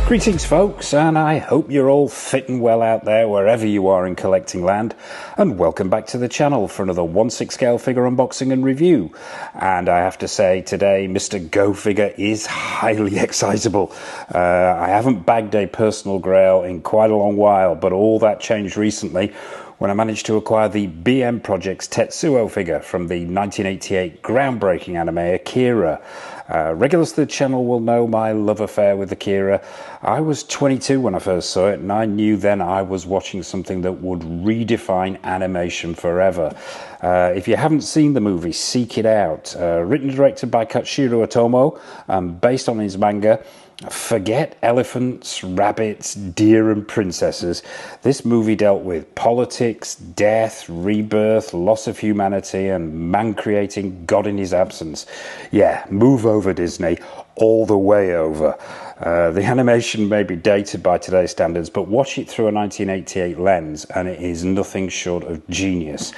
Greetings folks, and I hope you're all fit and well out there wherever you are in collecting land, and welcome back to the channel for another 1/6 scale figure unboxing and review. And I have to say today Mr. Go Figure is highly excitable. I haven't bagged a personal grail in quite a long while, but all that changed recently when I managed to acquire the BM Project's Tetsuo figure from the 1988 groundbreaking anime Akira. Regulars to the channel will know my love affair with Akira. I was 22 when I first saw it, and I knew then I was watching something that would redefine animation forever. If you haven't seen the movie, seek it out. Written and directed by Katsuhiro Otomo, based on his manga. Forget elephants, rabbits, deer and princesses. This movie dealt with politics, death, rebirth, loss of humanity, and man creating God in his absence. Yeah, move over, Disney, all the way over. The animation may be dated by today's standards, but watch it through a 1988 lens and it is nothing short of genius.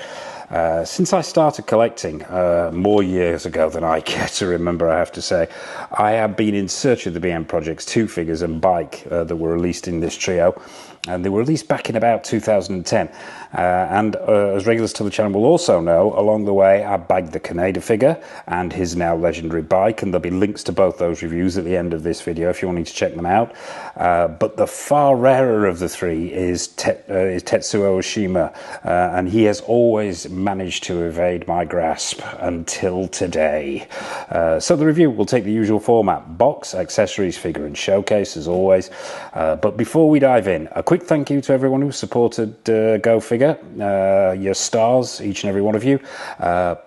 Since I started collecting more years ago than I care to remember, I have to say, I have been in search of the BM Project's 2 figures and bike that were released in this trio, and they were released back in about 2010. As regulars to the channel will also know, along the way I bagged the Kaneda figure and his now legendary bike, and there'll be links to both those reviews at the end of this video if you want to check them out. But the far rarer of the three is Tetsuo Shima, and he has always managed to evade my grasp until today. So the review will take the usual format: box, accessories, figure and showcase as always. But before we dive in, a quick thank you to everyone who supported Go Figure. Your stars, each and every one of you.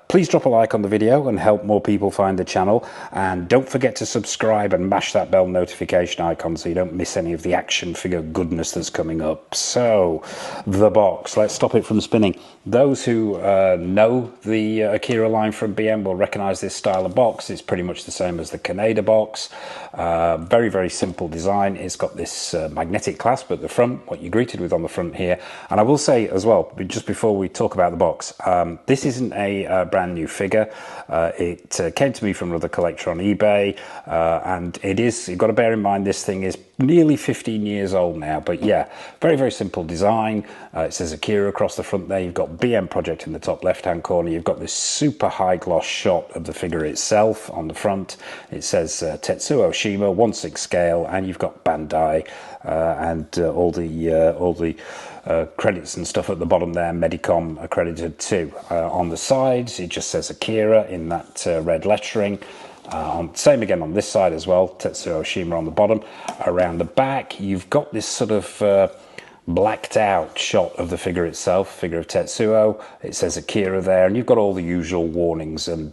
Please drop a like on the video and help more people find the channel, and don't forget to subscribe and mash that bell notification icon so you don't miss any of the action figure goodness that's coming up. So the box, let's stop it from spinning. Those who know the Akira line from BM will recognize this style of box. It's pretty much the same as the Kaneda box. Very, very simple design. It's got this magnetic clasp at the front, what you're greeted with on the front here. And I will say as well, just before we talk about the box, this isn't a brand new figure. It came to me from another collector on eBay, and you've got to bear in mind this thing is nearly 15 years old now. But yeah, very, very simple design. It says Akira across the front there. You've got BM Project in the top left hand corner. You've got this super high gloss shot of the figure itself on the front. It says Tetsuo Shima 1/6 scale, and you've got Bandai and all the credits and stuff at the bottom there, Medicom accredited too. On the sides it just says Akira in that red lettering. Same again on this side as well, Tetsuo Shima on the bottom. Around the back you've got this sort of blacked out shot of the figure itself, figure of Tetsuo. It says Akira there, and you've got all the usual warnings and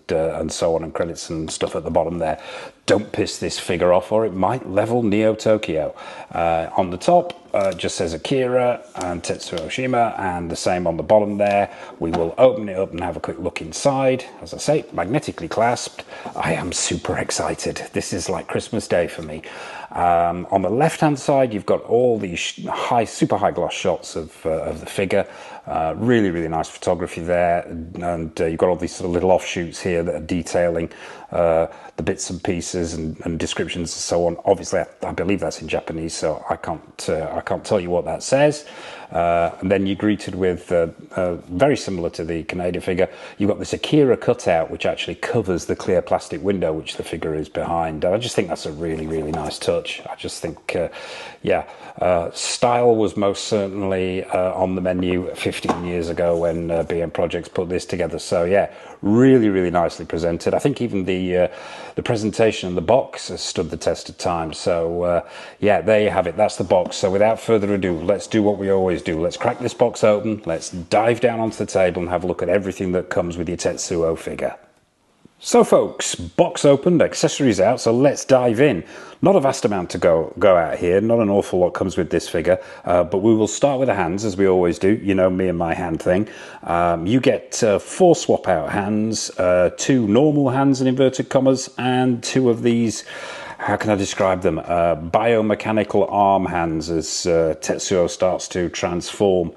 so on, and credits and stuff at the bottom there. Don't piss this figure off or it might level Neo Tokyo. On the top just says Akira and Tetsuo Shima, and the same on the bottom there. We will open it up and have a quick look inside. As I say, magnetically clasped. I am super excited. This is like Christmas Day for me. On the left hand side you've got all these super high gloss shots of the figure. Really, really nice photography there, and you've got all these sort of little offshoots here that are detailing the bits and pieces and descriptions and so on. Obviously I believe that's in Japanese, so I can't tell you what that says. And then you're greeted with very similar to the Kaneda figure, you've got this Akira cutout which actually covers the clear plastic window which the figure is behind. I just think that's a really, really nice touch. I just think style was most certainly on the menu 15 years ago when BM Projects put this together. So yeah, really, really nicely presented. I think even the presentation in the box has stood the test of time. So yeah, there you have it. That's the box. So without further ado, let's do what we always do. Let's crack this box open. Let's dive down onto the table and have a look at everything that comes with your Tetsuo figure. So folks, box opened, accessories out, so let's dive in. Not a vast amount to go out here, not an awful lot comes with this figure, but we will start with the hands as we always do. You know me and my hand thing. You get 4 swap out hands, 2 normal hands in inverted commas, and 2 of these, how can I describe them, biomechanical arm hands as Tetsuo starts to transform.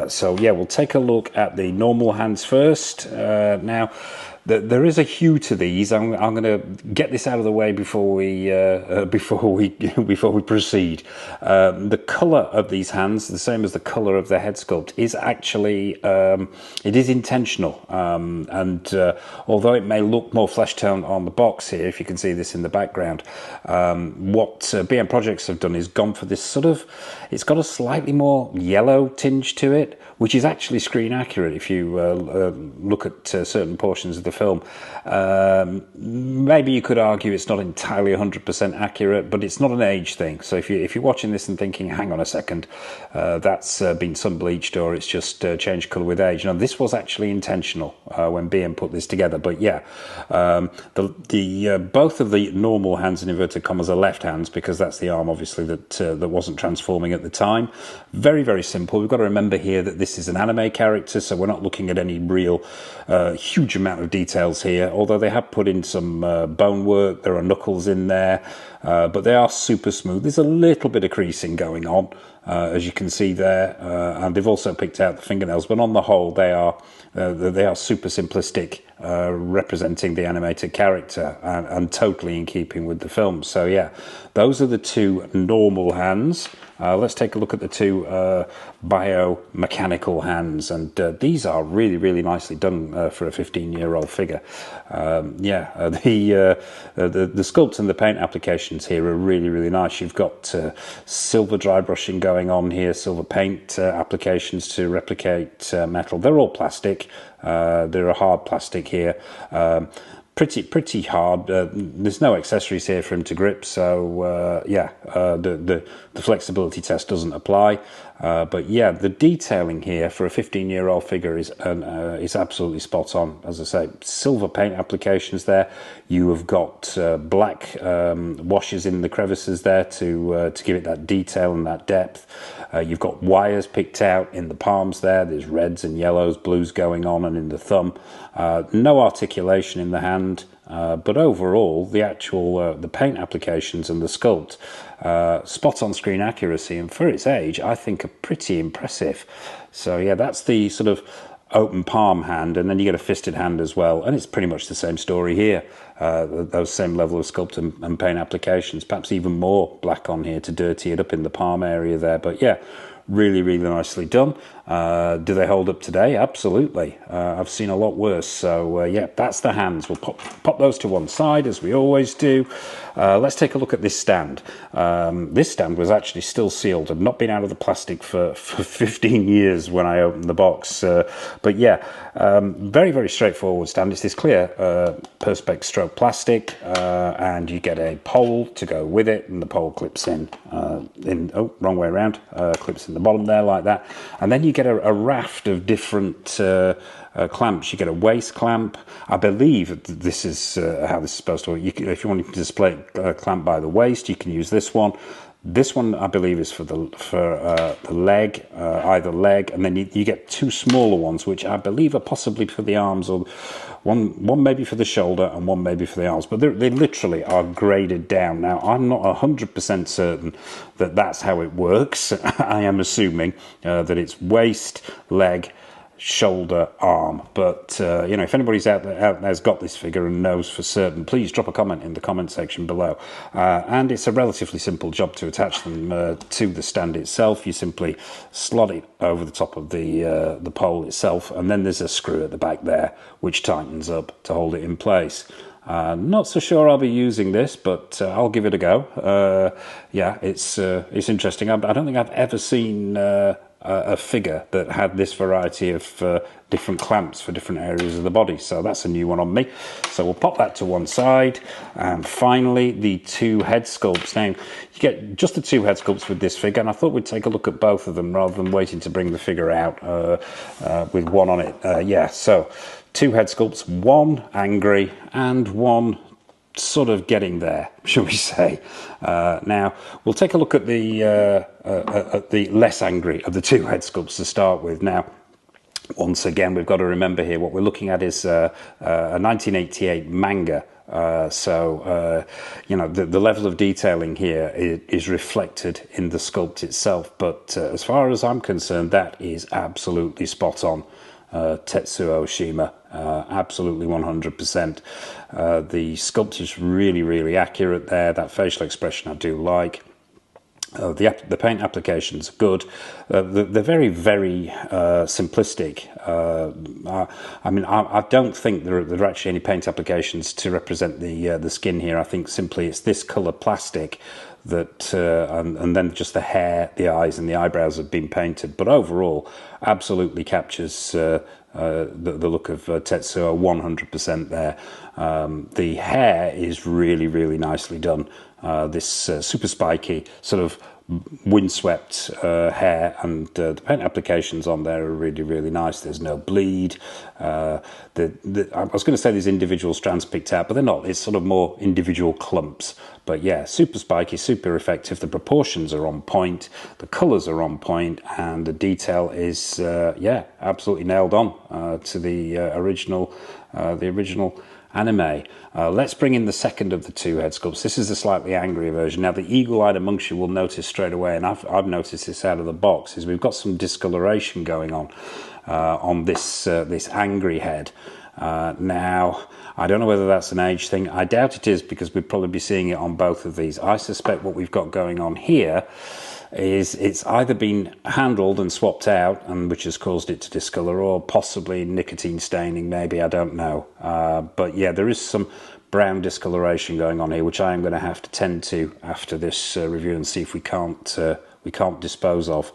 So yeah, we'll take a look at the normal hands first. Now there is a hue to these. I'm going to get this out of the way before we before we proceed. The colour of these hands, the same as the colour of the head sculpt, is actually it is intentional. And although it may look more flesh tone on the box here, if you can see this in the background, what BM Projects have done is gone for this sort of, it's got a slightly more yellow tinge to it, which is actually screen accurate if you look at certain portions of the film. Maybe you could argue it's not entirely 100% accurate, but it's not an age thing. So if you're watching this and thinking, hang on a second, that's been sun bleached or it's just changed colour with age. Now, this was actually intentional when BM put this together. But yeah, both of the normal hands in inverted commas are left hands, because that's the arm obviously that wasn't transforming at the time. Very, very simple. We've got to remember here that this is an anime character, so we're not looking at any real huge amount of details here, although they have put in some bone work. There are knuckles in there, but they are super smooth. There's a little bit of creasing going on, as you can see there, and they've also picked out the fingernails, but on the whole they are super simplistic, representing the animated character, and totally in keeping with the film. So yeah, those are the two normal hands. Let's take a look at the two biomechanical hands, and these are really, really nicely done for a 15-year-old figure. The sculpt and the paint applications here are really, really nice. You've got silver dry brushing going on here, silver paint applications to replicate metal. They're all plastic. They're a hard plastic here. Pretty hard. There's no accessories here for him to grip, so the flexibility test doesn't apply. But yeah, the detailing here for a 15-year-old figure is absolutely spot on. As I say, silver paint applications there. You have got black washes in the crevices there to give it that detail and that depth. You've got wires picked out in the palms there. There's reds and yellows, blues going on, and in the thumb. No articulation in the hand, but overall, the actual the paint applications and the sculpt, spot on screen accuracy, and for its age, I think are pretty impressive. So yeah, that's the sort of open palm hand, and then you get a fisted hand as well, and it's pretty much the same story here. Those same level of sculpt and paint applications, perhaps even more black on here to dirty it up in the palm area there. But yeah, really, really nicely done. Do they hold up today? Absolutely. I've seen a lot worse. So yeah, that's the hands. We'll pop those to one side, as we always do. Let's take a look at this stand. This stand was actually still sealed and not been out of the plastic for 15 years when I opened the box. But yeah, very, very straightforward stand. It's this clear perspex stroke plastic, and you get a pole to go with it, and the pole clips in wrong way around, clips in the bottom there like that. And then you get a raft of different clamps. You get a waist clamp. I believe this is how this is supposed to work. If you want to display a clamp by the waist, you can use this one. This one, I believe, is for the leg, either leg, and then you get two smaller ones, which I believe are possibly for the arms, or one maybe for the shoulder and one maybe for the arms. But they literally are graded down. Now, I'm not 100% certain that that's how it works. I am assuming that it's waist, leg, shoulder, arm. But if anybody's out there's got this figure and knows for certain, please drop a comment in the comment section below. And it's a relatively simple job to attach them to the stand itself. You simply slot it over the top of the pole itself, and then there's a screw at the back there which tightens up to hold it in place. Not so sure I'll be using this, but I'll give it a go. Yeah, it's interesting. I don't think I've ever seen a figure that had this variety of different clamps for different areas of the body, so that's a new one on me. So we'll pop that to one side, and finally the two head sculpts. Now, you get just the two head sculpts with this figure, and I thought we'd take a look at both of them rather than waiting to bring the figure out with one on it. Yeah, so two head sculpts, one angry and one sort of getting there, shall we say. Now, we'll take a look at the less angry of the two head sculpts to start with. Now, once again, we've got to remember here what we're looking at is a 1988 manga. The level of detailing here is reflected in the sculpt itself, but as far as I'm concerned, that is absolutely spot on. Tetsuo Shima. Absolutely 100%. The sculpt is really, really accurate there. That facial expression I do like. The paint applications are good. They're very, very simplistic. I don't think there are actually any paint applications to represent the skin here. I think simply it's this colour plastic that, and then just the hair, the eyes, and the eyebrows have been painted. But overall, absolutely captures the look of Tetsuo 100% there. The hair is really, really nicely done. This super spiky sort of windswept hair, and the paint applications on there are really, really nice. There's no bleed. I was going to say there's individual strands picked out, but they're not. It's sort of more individual clumps. But yeah, super spiky, super effective. The proportions are on point, the colours are on point, and the detail is absolutely nailed on to the original anime. Let's bring in the second of the two head sculpts. This is the slightly angrier version. Now, the eagle-eyed amongst you will notice straight away, and I've noticed this out of the box, is we've got some discoloration going on this angry head. Now, I don't know whether that's an age thing. I doubt it is, because we'd probably be seeing it on both of these. I suspect what we've got going on here is it's either been handled and swapped out, and which has caused it to discolor, or possibly nicotine staining, maybe, I don't know. But yeah, there is some brown discoloration going on here, which I am going to have to tend to after this review and see if we can't dispose of.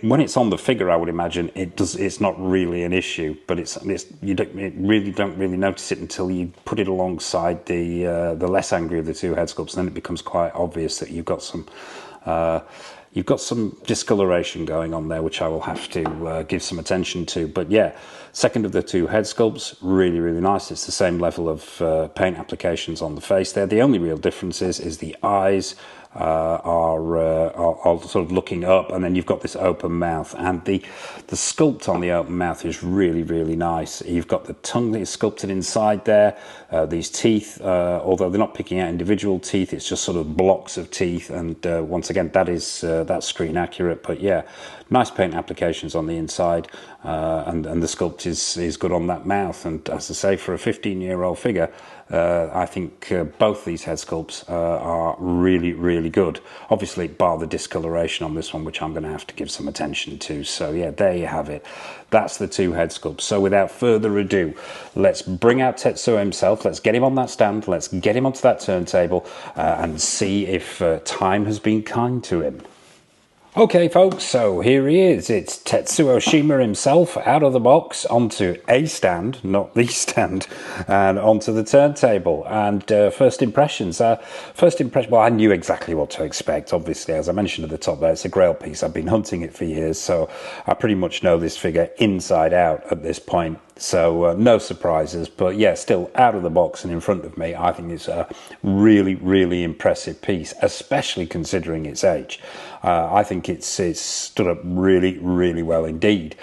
When it's on the figure, I would imagine it's not really an issue, but you really don't notice it until you put it alongside the less angry of the two head sculpts. Then it becomes quite obvious that you've got some discoloration going on there, which I will have to give some attention to. But yeah, second of the two head sculpts, really, really nice. It's the same level of paint applications on the face there. The only real difference is the eyes are sort of looking up, and then you've got this open mouth, and the sculpt on the open mouth is really, really nice. You've got the tongue that is sculpted inside there, these teeth, although they're not picking out individual teeth, it's just sort of blocks of teeth, and once again, that's screen accurate. But yeah, nice paint applications on the inside, and the sculpt is good on that mouth. And as I say, for a 15-year-old figure, I think both these head sculpts are really, really good. Obviously, bar the discoloration on this one, which I'm going to have to give some attention to. So yeah, there you have it. That's the two head sculpts. So without further ado, let's bring out Tetsuo himself. Let's get him on that stand. Let's get him onto that turntable and see if time has been kind to him. Okay, folks, so here he is. It's Tetsuo Shima himself, out of the box, onto a stand, not the stand, and onto the turntable. And first impressions. Well, I knew exactly what to expect, obviously. As I mentioned at the top there, it's a grail piece. I've been hunting it for years, so I pretty much know this figure inside out at this point. So no surprises, but yeah, still out of the box and in front of me, I think it's a really, really impressive piece, especially considering its age. I think it's stood up really, really well indeed.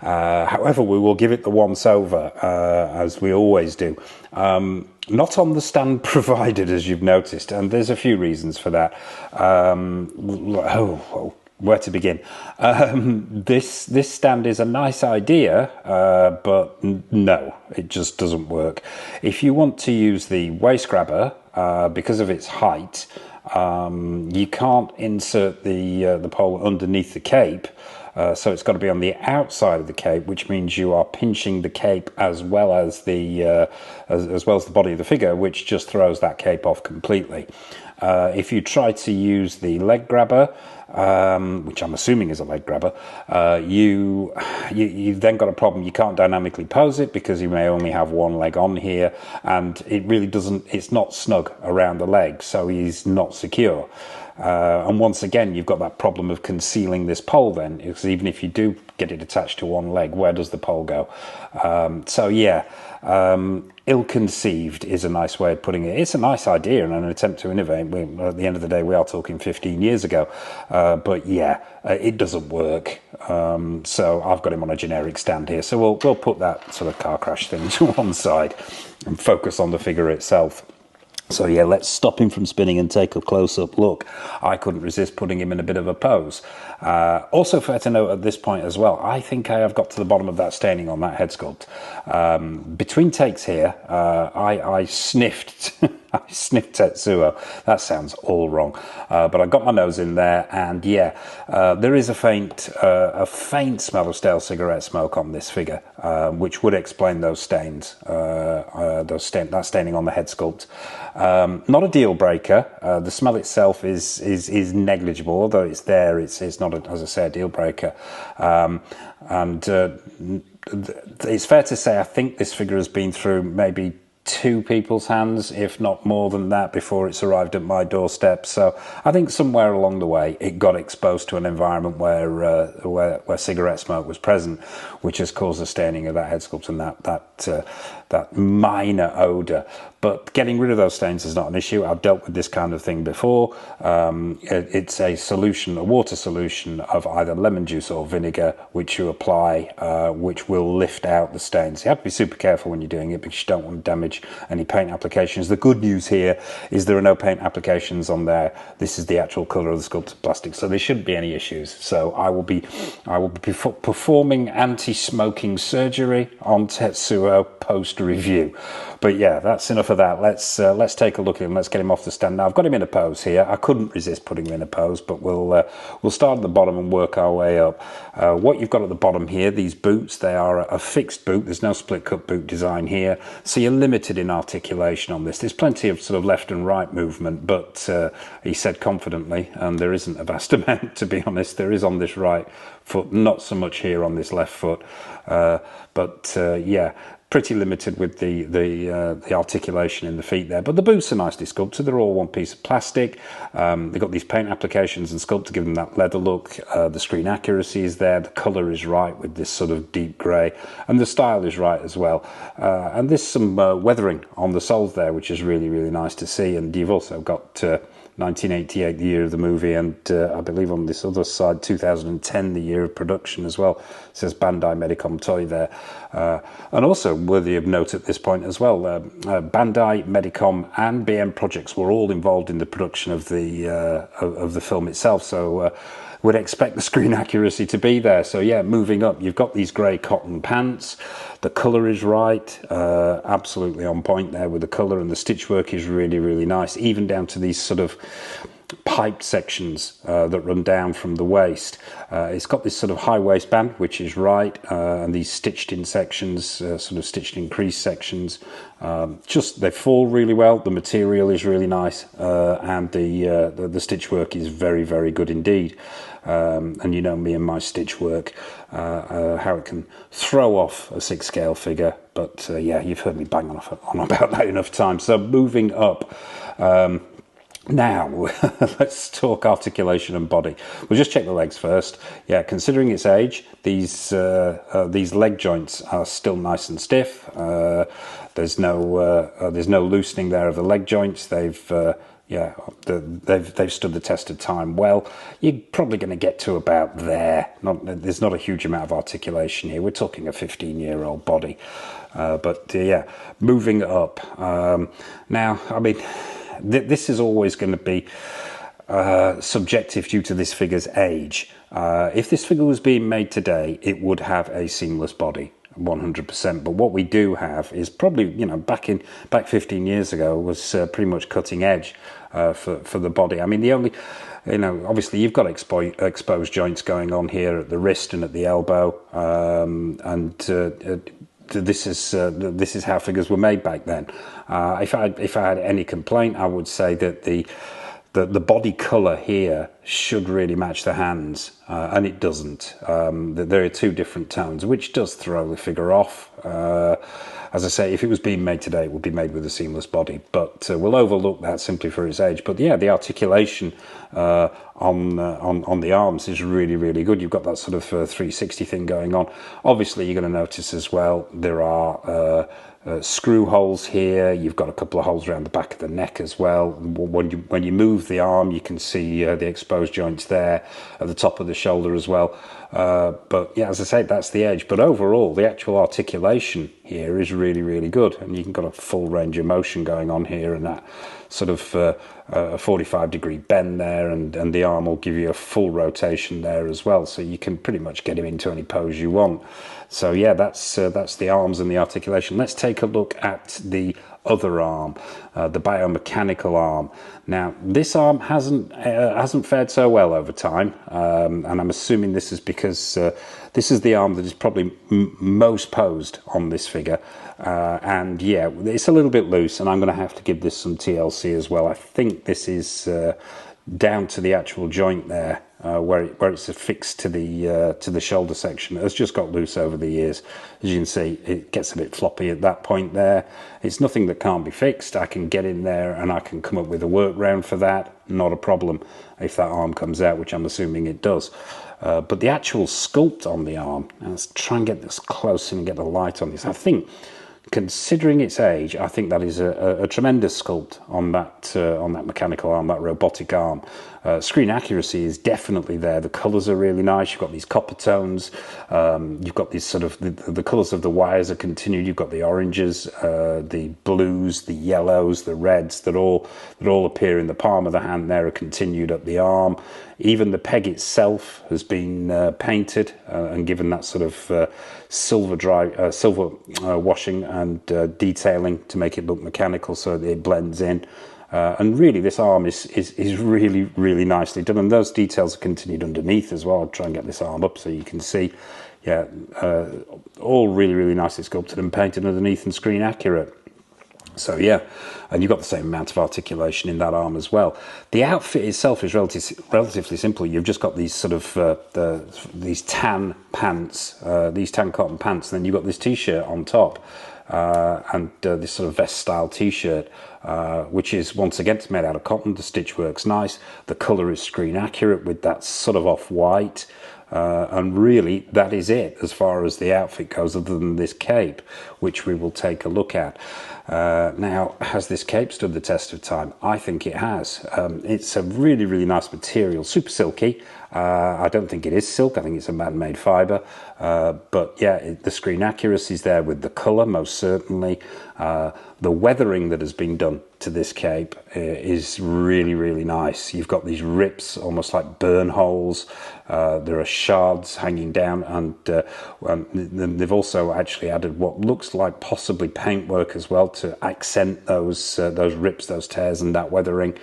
However, we will give it the once over, as we always do. Not on the stand provided, as you've noticed, and there's a few reasons for that. Where to begin? This stand is a nice idea, but no, it just doesn't work. If you want to use the waist grabber, because of its height, you can't insert the pole underneath the cape, so it's got to be on the outside of the cape, which means you are pinching the cape as well as the body of the figure, which just throws that cape off completely. If you try to use the leg grabber, which I'm assuming is a leg grabber, you've then got a problem. You can't dynamically pose it because you may only have one leg on here, and it's not snug around the leg, so he's not secure. And once again, you've got that problem of concealing this pole then, because even if you do get it attached to one leg, where does the pole go? So yeah, ill-conceived is a nice way of putting it. It's a nice idea and an attempt to innovate. At the end of the day, we are talking 15 years ago. But yeah, it doesn't work. So I've got him on a generic stand here. So we'll put that sort of car crash thing to one side and focus on the figure itself. So yeah, let's stop him from spinning and take a close-up look. I couldn't resist putting him in a bit of a pose. Also fair to note at this point as well, I think I have got to the bottom of that staining on that head sculpt. Between takes here, I sniffed I sniffed Tetsuo. That sounds all wrong. But I got my nose in there, and yeah, there is a faint smell of stale cigarette smoke on this figure, which would explain those stains, that staining on the head sculpt. Not a deal breaker. The smell itself is negligible, although it's there. It's not, as I say, a deal breaker. It's fair to say I think this figure has been through maybe 2 people's hands, if not more than that, before it's arrived at my doorstep. So I think somewhere along the way it got exposed to an environment where cigarette smoke was present, which has caused the staining of that head sculpt and that minor odour. But getting rid of those stains is not an issue. I've dealt with this kind of thing before. It's a solution, a water solution of either lemon juice or vinegar, which you apply, which will lift out the stains. You have to be super careful when you're doing it because you don't want to damage any paint applications. The good news here is there are no paint applications on there. This is the actual colour of the sculpted plastic, so there shouldn't be any issues. So I will be performing anti-smoking surgery on Tetsuo post-review. But yeah, that's enough of that. Let's take a look at him. Let's get him off the stand. Now I've got him in a pose here. I couldn't resist putting him in a pose, but we'll start at the bottom and work our way up. What you've got at the bottom here, these boots, they are a fixed boot. There's no split cut boot design here, so you're limited in articulation on this. There's plenty of sort of left and right movement, but he said confidently, and there isn't a vast amount, to be honest. There is on this right foot, not so much here on this left foot, but yeah, pretty limited with the articulation in the feet there. But the boots are nicely sculpted. They're all one piece of plastic. They've got these paint applications and sculpt to give them that leather look. The screen accuracy is there. The colour is right with this sort of deep grey, and the style is right as well. And there's some weathering on the soles there, which is really, really nice to see. And you've also got 1988, the year of the movie, and I believe on this other side 2010, the year of production as well. It says Bandai Medicom Toy there. And also worthy of note at this point as well, Bandai Medicom and BM Projects were all involved in the production of the film itself, so would expect the screen accuracy to be there. So yeah, moving up, you've got these grey cotton pants. The colour is right, absolutely on point there with the colour, and the stitch work is really, really nice, even down to these sort of piped sections that run down from the waist. It's got this sort of high waistband, which is right, and these stitched in sections, sort of stitched in crease sections. They fall really well. The material is really nice, and the stitch work is very, very good indeed. And you know me and my stitch work, how it can throw off a 6 scale figure. But yeah, you've heard me bang on about that enough times. So moving up. Now, let's talk articulation and body. We'll just check the legs first. Yeah, considering its age, these leg joints are still nice and stiff. There's no loosening there of the leg joints. They've stood the test of time well. You're probably going to get to about there. There's not a huge amount of articulation here. We're talking a 15-year-old body. But yeah, moving up. Now, I mean, this is always going to be subjective due to this figure's age. If this figure was being made today, it would have a seamless body, 100%. But what we do have is probably, back 15 years ago was pretty much cutting edge for the body. I mean, the only, obviously you've got exposed joints going on here at the wrist and at the elbow, this is how figures were made back then. If I had any complaint, I would say that the body colour here should really match the hands, and it doesn't. There are 2 different tones, which does throw the figure off. As I say, if it was being made today, it would be made with a seamless body, but we'll overlook that simply for its age. But yeah, the articulation on the arms is really, really good. You've got that sort of 360 thing going on. Obviously, you're going to notice as well there are screw holes here. You've got a couple of holes around the back of the neck as well. When you move the arm, you can see the exposed joints there at the top of the shoulder as well. But yeah, as I say, that's the edge. But overall, the actual articulation here is really, really good, and you've got a full range of motion going on here, and that sort of a 45-degree bend there, and the arm will give you a full rotation there as well, so you can pretty much get him into any pose you want. So yeah, that's the arms and the articulation. Let's take a look at the other arm, the biomechanical arm. Now, this arm hasn't fared so well over time, and I'm assuming this is because this is the arm that is probably most posed on this figure, and yeah, it's a little bit loose, and I'm going to have to give this some TLC as well. I think this is down to the actual joint there, where it's affixed to the shoulder section. It's just got loose over the years. As you can see, it gets a bit floppy at that point there. It's nothing that can't be fixed. I can get in there and I can come up with a workaround for that. Not a problem if that arm comes out, which I'm assuming it does. But the actual sculpt on the arm, let's try and get this close and get the light on this. I think, considering its age, I think that is a tremendous sculpt on that mechanical arm, that robotic arm. Screen accuracy is definitely there. The colours are really nice. You've got these copper tones. You've got these sort of the colours of the wires are continued. You've got the oranges, the blues, the yellows, the reds that all appear in the palm of the hand there are continued up the arm. Even the peg itself has been painted and given that sort of silver washing and detailing to make it look mechanical, so that it blends in. And really, this arm is really, really nicely done, and those details are continued underneath as well. I'll try and get this arm up so you can see. Yeah, all really, really nicely sculpted and painted underneath and screen accurate. So yeah, and you've got the same amount of articulation in that arm as well. The outfit itself is relatively simple. You've just got these sort of these tan pants, these tan cotton pants, and then you've got this t-shirt on top, and this sort of vest style t-shirt, which is once again it's made out of cotton. The stitch works nice. The colour is screen accurate with that sort of off-white. And really, that is it as far as the outfit goes, other than this cape, which we will take a look at. Now, has this cape stood the test of time? I think it has. It's a really, really nice material, super silky. I don't think it is silk. I think it's a man-made fibre. But yeah, the screen accuracy is there with the colour, most certainly. The weathering that has been done to this cape is really, really nice. You've got these rips, almost like burn holes. There are shards hanging down, and they've also actually added what looks like possibly paintwork as well to accent those rips, those tears, and that weathering.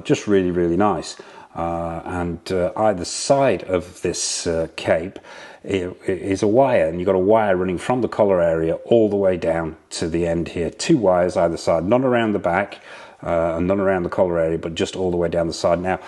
Just really, really nice. And either side of this cape is a wire, and you've got a wire running from the collar area all the way down to the end here. 2 wires either side, none around the back and none around the collar area, but just all the way down the side. Now,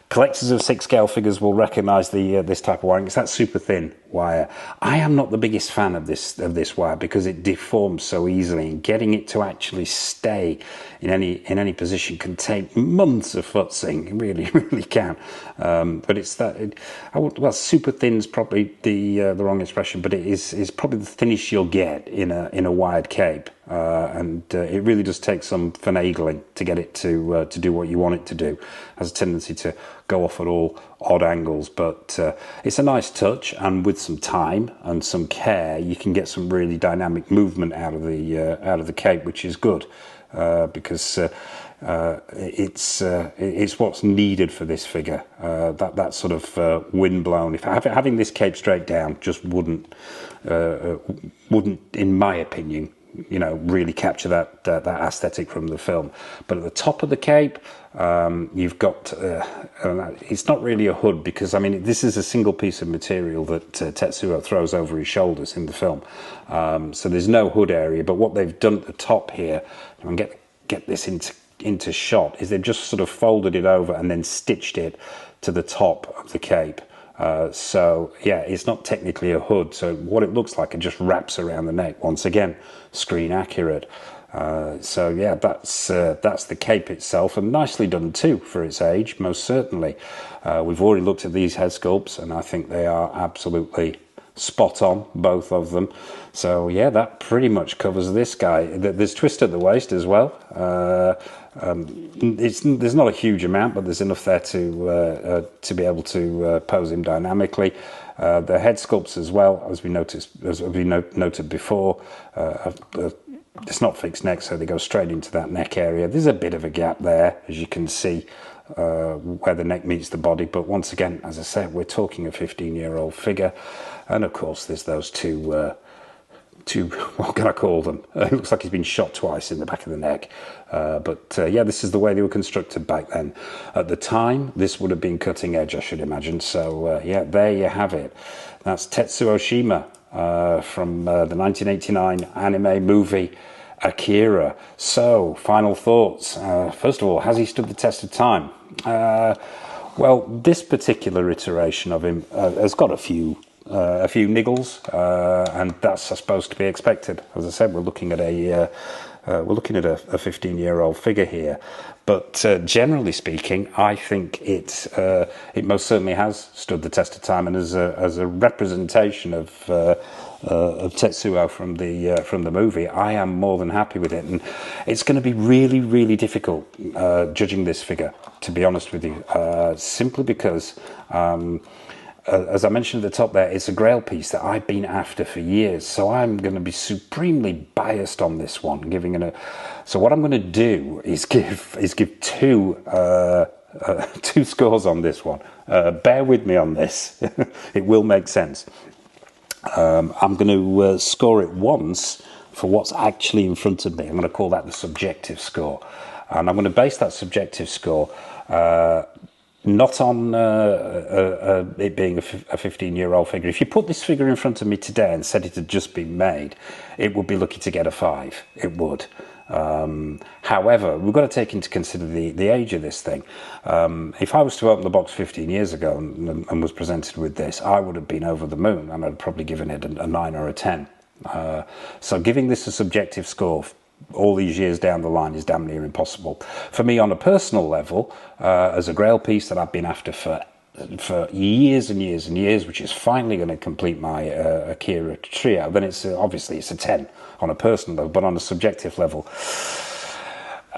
collectors of 6 scale figures will recognise this type of wiring. It's that super thin wire. I am not the biggest fan of this wire because it deforms so easily, and getting it to actually stay in any position can take months of futzing. It really, really can. But it's that. Well, super thin's probably the wrong expression, but it is probably the thinnest you'll get in a wired cape. And it really does take some finagling to get it to do what you want it to do. It has a tendency to go off at all odd angles, but it's a nice touch, and with some time and some care, you can get some really dynamic movement out of the cape, which is good because it's what's needed for this figure. That sort of windblown. If having this cape straight down just wouldn't, in my opinion, really capture that aesthetic from the film. But at the top of the cape, you've got it's not really a hood, because I mean this is a single piece of material that Tetsuo throws over his shoulders in the film, so there's no hood area. But what they've done at the top here, and get this into shot, is they've just sort of folded it over and then stitched it to the top of the cape. So yeah, it's not technically a hood, so what it looks like, it just wraps around the neck. Once again, screen accurate. So yeah, that's the cape itself, and nicely done too for its age, most certainly. We've already looked at these head sculpts, and I think they are absolutely spot on, both of them. So yeah, that pretty much covers this guy. There's twist at the waist as well. There's not a huge amount, but there's enough there to be able to pose him dynamically. The head sculpts as well, as we noted before, it's not fixed neck, so they go straight into that neck area. There's a bit of a gap there, as you can see, where the neck meets the body. But once again, as I said, we're talking a 15-year-old figure. And of course, there's those two, what can I call them? It looks like he's been shot twice in the back of the neck. Yeah, this is the way they were constructed back then. At the time, this would have been cutting edge, I should imagine. So yeah, there you have it. That's Tetsuo Shima from the 1989 anime movie Akira. So, final thoughts. First of all, has he stood the test of time? Well, this particular iteration of him has got a few niggles, and that's, I suppose, to be expected. As I said, we're looking at a 15-year-old figure here, but generally speaking, I think it most certainly has stood the test of time, and as a representation of Tetsuo from the movie, I am more than happy with it. And it's going to be really, really difficult judging this figure, to be honest with you, simply because as I mentioned at the top there, it's a grail piece that I've been after for years, so I'm going to be supremely biased on this one, giving it a. So what I'm going to do is give two scores on this one. Bear with me on this; it will make sense. I'm going to score it once for what's actually in front of me. I'm going to call that the subjective score, and I'm going to base that subjective score not on it being a 15-year-old figure. If you put this figure in front of me today and said it had just been made, it would be lucky to get a 5. It would. However, we've got to take into consider the age of this thing. If I was to open the box 15 years ago and was presented with this, I would have been over the moon, and I'd probably given it a 9 or a 10. So giving this a subjective score all these years down the line is damn near impossible. For me, on a personal level, as a grail piece that I've been after for years and years and years, which is finally going to complete my Akira trio, then it's obviously it's a 10 on a personal level, but on a subjective level,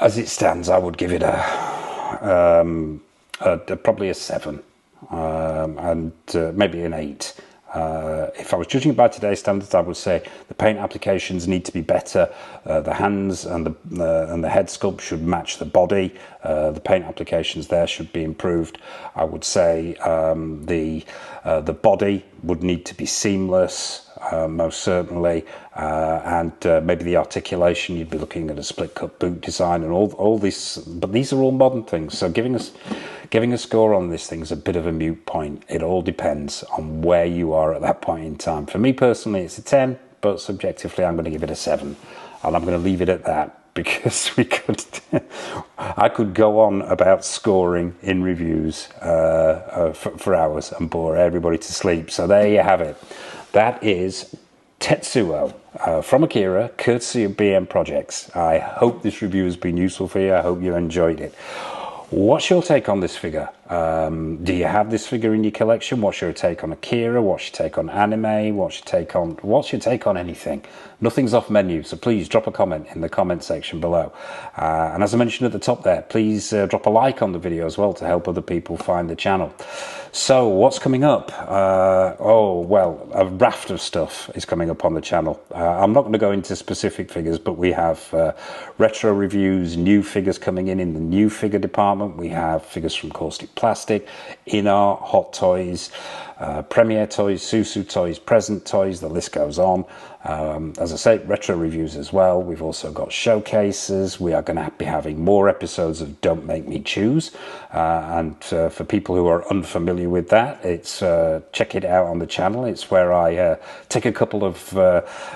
as it stands, I would give it probably a 7, and maybe an 8. If I was judging by today's standards, I would say the paint applications need to be better. The hands and the head sculpt should match the body. The paint applications there should be improved. I would say the body would need to be seamless, most certainly, and maybe the articulation. You'd be looking at a split cut boot design and all this. But these are all modern things. So giving a score on this thing is a bit of a moot point. It all depends on where you are at that point in time. For me personally, it's a 10, but subjectively, I'm going to give it a 7. And I'm going to leave it at that, because I could go on about scoring in reviews for hours and bore everybody to sleep. So there you have it. That is Tetsuo from Akira, courtesy of BM Projects. I hope this review has been useful for you. I hope you enjoyed it. What's your take on this figure? Do you have this figure in your collection? What's your take on Akira? What's your take on anime? What's your take on anything? Nothing's off menu, so please drop a comment in the comment section below. And as I mentioned at the top there, please drop a like on the video as well to help other people find the channel. So what's coming up? Well, a raft of stuff is coming up on the channel. I'm not going to go into specific figures, but we have retro reviews, new figures coming in the new figure department. We have figures from Caustic Plastic, In-Art, Hot Toys, Premiere Toys, Susu Toys, Present Toys, the list goes on. As I say, retro reviews as well. We've also got showcases. We are going to be having more episodes of Don't Make Me Choose. And for people who are unfamiliar with that, it's check it out on the channel. It's where I take a couple of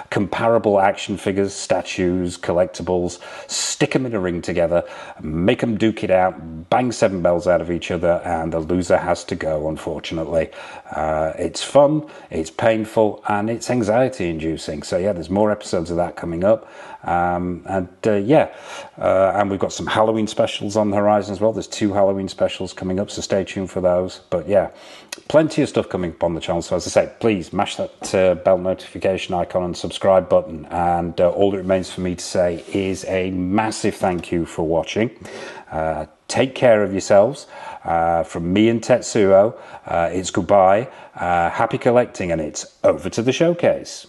comparable action figures, statues, collectibles, stick them in a ring together, make them duke it out, bang 7 bells out of each other, and the loser has to go, unfortunately. It's fun, it's painful, and it's anxiety inducing. So yeah, there's more episodes of that coming up. And we've got some Halloween specials on the horizon as well. There's 2 Halloween specials coming up, so stay tuned for those. But yeah, plenty of stuff coming up on the channel. So as I say, please mash that bell notification icon and subscribe button. And all that remains for me to say is a massive thank you for watching. Take care of yourselves. From me and Tetsuo, it's goodbye, happy collecting, and it's over to the showcase.